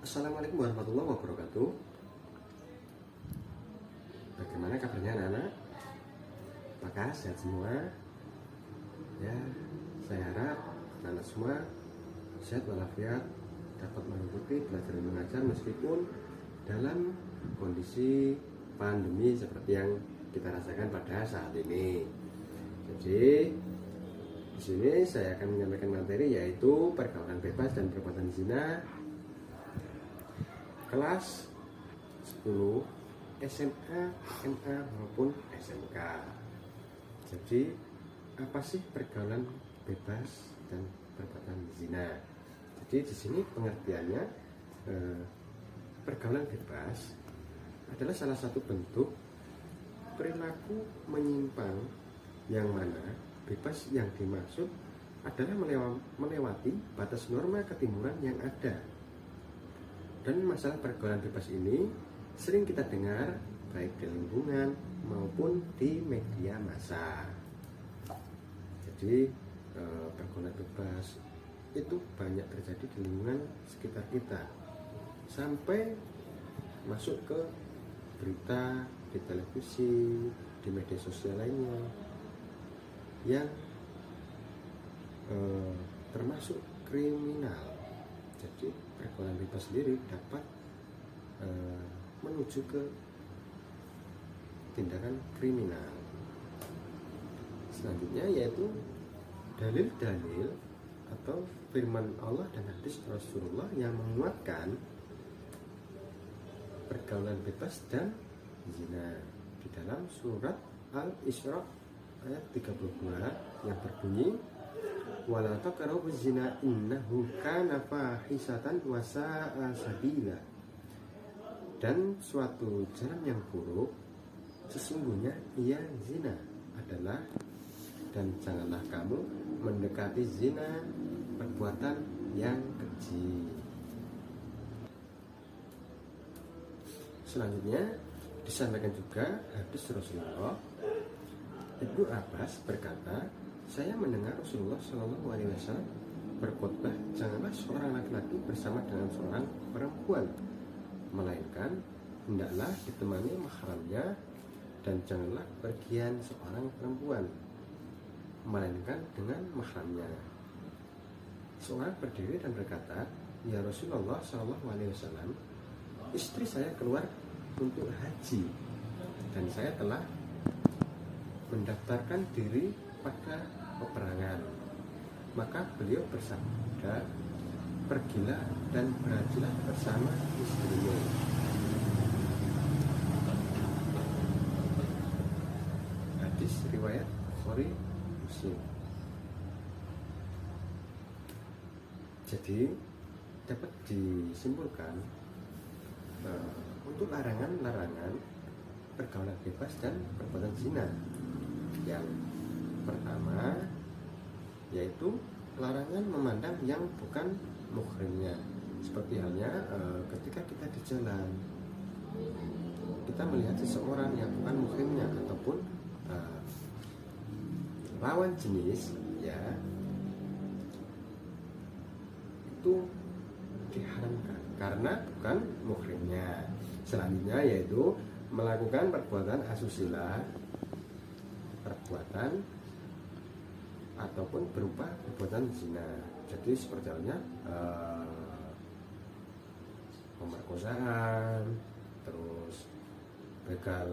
Assalamualaikum warahmatullahi wabarakatuh. Bagaimana kabarnya anak-anak? Apakah sehat semua? Ya, saya harap anak-anak semua sehat walafiat, dapat mengikuti pelajaran mengajar meskipun dalam kondisi pandemi seperti yang kita rasakan pada saat ini. Jadi di sini saya akan menyampaikan materi yaitu pergaulan bebas dan perbuatan zina kelas 10 SMA, SMA maupun SMK. Jadi apa sih pergaulan bebas dan perbuatan zina? Jadi di sini pengertiannya pergaulan bebas adalah salah satu bentuk perilaku menyimpang yang mana bebas yang dimaksud adalah melewati batas norma ketimuran yang ada. Dan masalah pergaulan bebas ini sering kita dengar baik di lingkungan maupun di media massa. Jadi pergaulan bebas itu banyak terjadi di lingkungan sekitar kita, sampai masuk ke berita di televisi, di media sosial lainnya yang termasuk kriminal. Jadi pergaulan bebas sendiri dapat menuju ke tindakan kriminal. Selanjutnya yaitu dalil-dalil atau firman Allah dan hadis Rasulullah yang menguatkan pergaulan bebas dan zina di dalam surat Al-Isra ayat 32 yang berbunyi wala taqrabu zina innahu kana fahisatan wa sa'a sabila. Dan suatu jalan yang buruk sesungguhnya ia zina adalah, dan janganlah kamu mendekati zina, perbuatan yang keji. Selanjutnya disampaikan juga hadis Rasulullah. Ibnu Abbas berkata, saya mendengar Rasulullah Shallallahu Alaihi Wasallam berkhutbah, janganlah seorang laki-laki bersama dengan seorang perempuan, melainkan hendaklah ditemani mahramnya, dan janganlah pergian seorang perempuan, melainkan dengan mahramnya. Seorang berdiri dan berkata, ya Rasulullah Shallallahu Alaihi Wasallam, istri saya keluar untuk haji dan saya telah mendaftarkan diri pada peperangan. Maka beliau bersabda, pergilah dan berhajilah bersama istrimu. Hadis riwayat Bukhari Muslim. Jadi dapat disimpulkan untuk larangan-larangan pergaulan bebas dan perbuatan zina. Yang pertama yaitu larangan memandang yang bukan muhrimnya, seperti halnya ketika kita di jalan kita melihat seseorang yang bukan muhrimnya ataupun lawan jenis, ya, itu diharamkan karena bukan muhrimnya. Selanjutnya yaitu melakukan perbuatan asusila, perbuatan ataupun berupa perbuatan zina. Jadi seperti halnya pemerkosaan, terus begal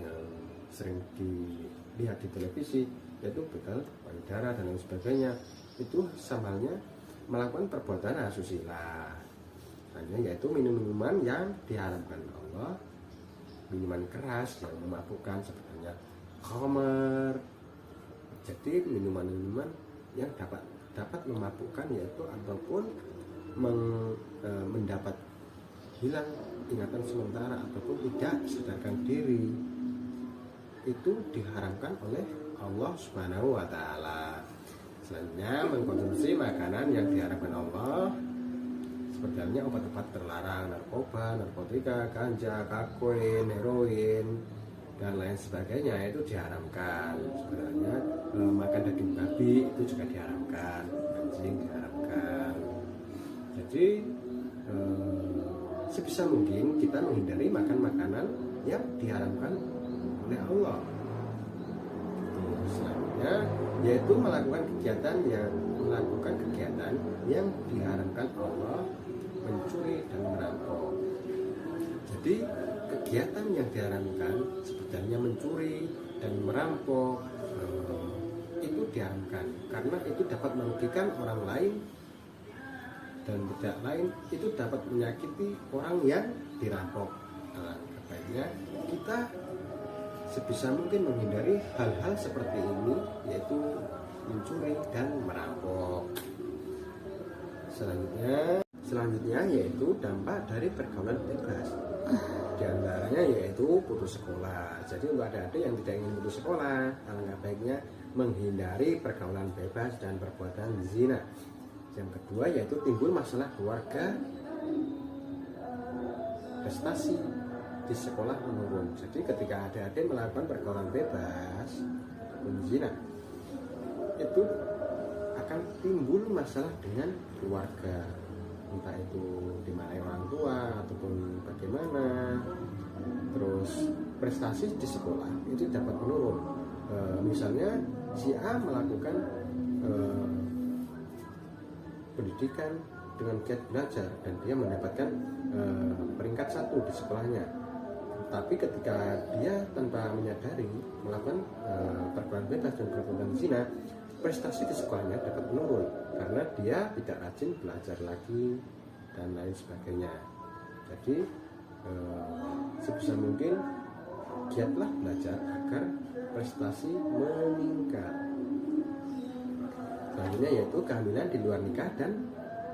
yang sering dilihat di televisi, yaitu begal payudara dan lain sebagainya. Itu sama halnya melakukan perbuatan asusila. Selanjutnya yaitu minum-minuman yang diharamkan Allah, minuman keras yang memabukkan seperti halnya khamar. Jadi minuman-minuman yang dapat memabukkan, yaitu ataupun mendapat hilang ingatan sementara ataupun tidak sadarkan diri, itu diharamkan oleh Allah Subhanahu wa taala. Selanjutnya mengkonsumsi makanan yang diharamkan Allah, seperti halnya obat-obat terlarang, narkoba, narkotika, ganja, kokain, heroin, dan lain sebagainya, itu diharamkan. Sebenarnya makan daging babi itu juga diharamkan, anjing diharamkan. Jadi sebisa mungkin kita menghindari makan makanan yang diharamkan oleh Allah. Selanjutnya yaitu melakukan kegiatan yang diharamkan Allah, mencuri dan merampok. Jadi kegiatan yang diharamkan seperti mencuri dan merampok itu diharamkan karena itu dapat merugikan orang lain, dan tidak lain itu dapat menyakiti orang yang dirampok. Baiknya kita sebisa mungkin menghindari hal-hal seperti ini, yaitu mencuri dan merampok. Selanjutnya yaitu dampak dari pergaulan bebas. Di antaranya yaitu putus sekolah. Jadi untuk adik-adik yang tidak ingin putus sekolah, alangkah baiknya menghindari pergaulan bebas dan perbuatan zina. Yang kedua yaitu timbul masalah keluarga, prestasi di sekolah menurun. Jadi ketika adik-adik melakukan pergaulan bebas ataupun zina, itu akan timbul masalah dengan keluarga, entah itu dimarahi orang tua ataupun bagaimana. Terus prestasi di sekolah itu dapat menurun. Misalnya si A melakukan pendidikan dengan giat belajar dan dia mendapatkan peringkat 1 di sekolahnya, tapi ketika dia tanpa menyadari melakukan pergaulan bebas dan perbuatan zina, prestasi di sekolahnya dapat menurun karena dia tidak rajin belajar lagi dan lain sebagainya. Jadi sebisa mungkin giatlah belajar agar prestasi meningkat. Selanjutnya yaitu kehamilan di luar nikah dan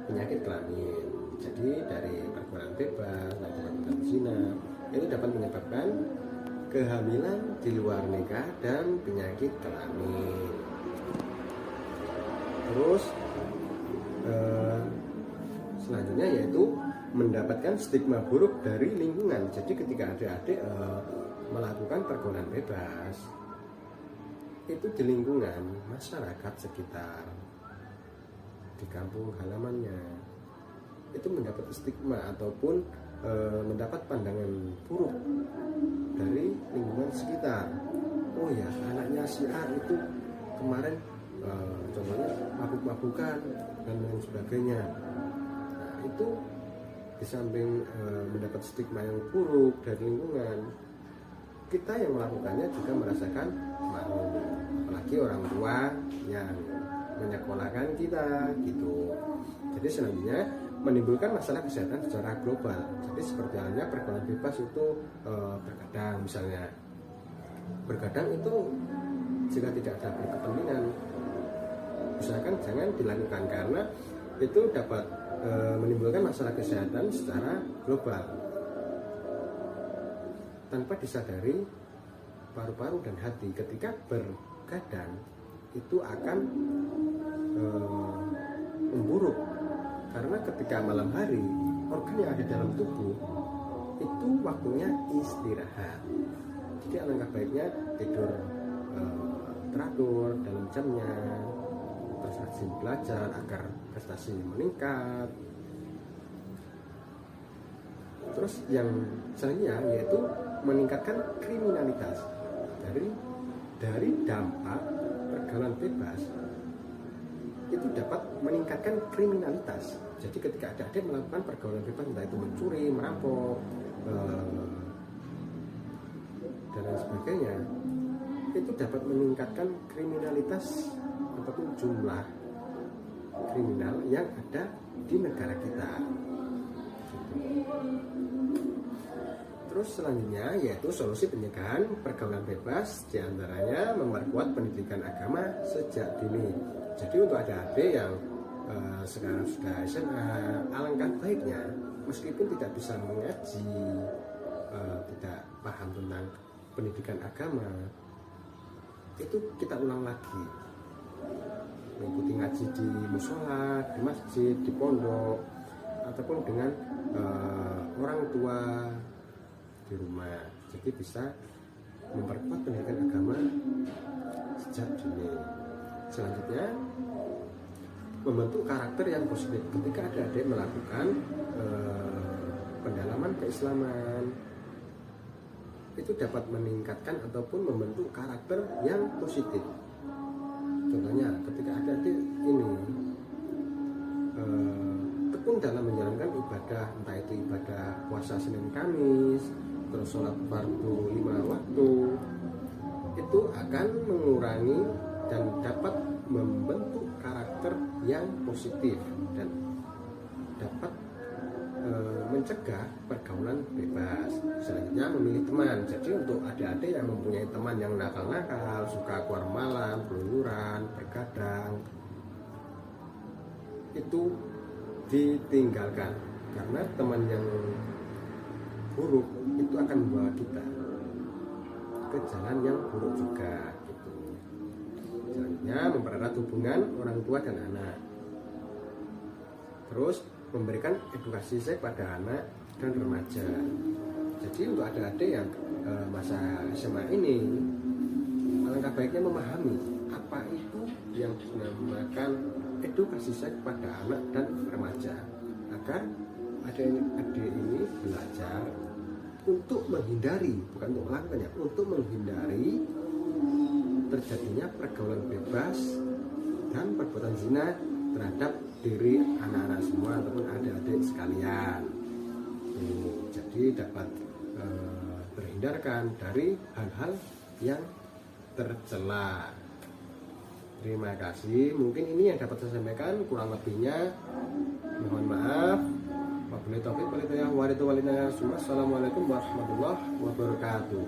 penyakit kelamin. Jadi dari pergaulan bebas dan perbuatan zina itu dapat menyebabkan kehamilan di luar nikah dan penyakit kelamin. Terus selanjutnya yaitu mendapatkan stigma buruk dari lingkungan. Jadi ketika adik-adik melakukan pergaulan bebas, itu di lingkungan masyarakat sekitar, di kampung halamannya, itu mendapat stigma ataupun mendapat pandangan buruk dari lingkungan sekitar. Oh ya, anaknya si A itu kemarin contohnya mabuk-mabukan dan lain sebagainya. Nah, itu di samping mendapat stigma yang buruk dari lingkungan, kita yang melakukannya juga merasakan malu, apalagi orang tua yang menyekolahkan kita gitu. Jadi selanjutnya menimbulkan masalah kesehatan secara global. Jadi seperti halnya pergaulan bebas itu berkadang itu jika tidak ada berkepentingan, usahakan jangan dilakukan karena itu dapat menimbulkan masalah kesehatan secara global. Tanpa disadari, paru-paru dan hati ketika bergadang itu akan memburuk, karena ketika malam hari organ yang ada dalam tubuh itu waktunya istirahat. Jadi alangkah baiknya tidur teratur dalam jamnya, terus rajin belajar agar prestasi meningkat. Terus yang selanjutnya yaitu meningkatkan kriminalitas. Dari dampak pergaulan bebas itu dapat meningkatkan kriminalitas. Jadi ketika adik-adik melakukan pergaulan bebas, entah itu mencuri, merampok, dan lain sebagainya, itu dapat meningkatkan kriminalitas ataupun jumlah kriminal yang ada di negara kita. Terus selanjutnya yaitu solusi pencegahan pergaulan bebas, diantaranya memperkuat pendidikan agama sejak dini. Jadi untuk adik-adik yang sekarang sudah SMA, alangkah baiknya meskipun tidak bisa mengaji, tidak paham tentang pendidikan agama, itu kita ulang lagi, mengikuti ngaji di musola, di masjid, di pondok, ataupun dengan orang tua di rumah. Jadi bisa memperkuat pendidikan agama sejak dini. Selanjutnya membentuk karakter yang positif. Ketika adik-adik melakukan pendalaman keislaman. Itu dapat meningkatkan ataupun membentuk karakter yang positif. Contohnya ketika adik-adik ini tekun dalam menjalankan ibadah, entah itu ibadah puasa Senin Kamis, terus sholat fardu 5 waktu, itu akan mengurangi dan dapat membentuk karakter yang positif dan dapat mencegah pergaulan bebas. Selanjutnya memilih teman. Jadi untuk adik-adik yang mempunyai teman yang nakal-nakal, suka keluar malam, keluyuran, bergadang, itu ditinggalkan, karena teman yang buruk itu akan membawa kita ke jalan yang buruk juga gitu. Selanjutnya mempererat hubungan orang tua dan anak. Terus memberikan edukasi seks pada anak dan remaja. Jadi untuk adik-adik yang masa SMA ini, alangkah baiknya memahami apa itu yang dinamakan edukasi seks pada anak dan remaja, agar adik-adik ini belajar untuk menghindari, bukan untuk melakukannya, untuk menghindari terjadinya pergaulan bebas dan perbuatan zina terhadap diri anak-anak semua ataupun adik-adik sekalian. Jadi dapat terhindarkan dari hal-hal yang tercela. Terima kasih. Mungkin ini yang dapat saya sampaikan, kurang lebihnya mohon maaf. Wabillahi taufiq wal hidayah. Assalamualaikum warahmatullahi wabarakatuh.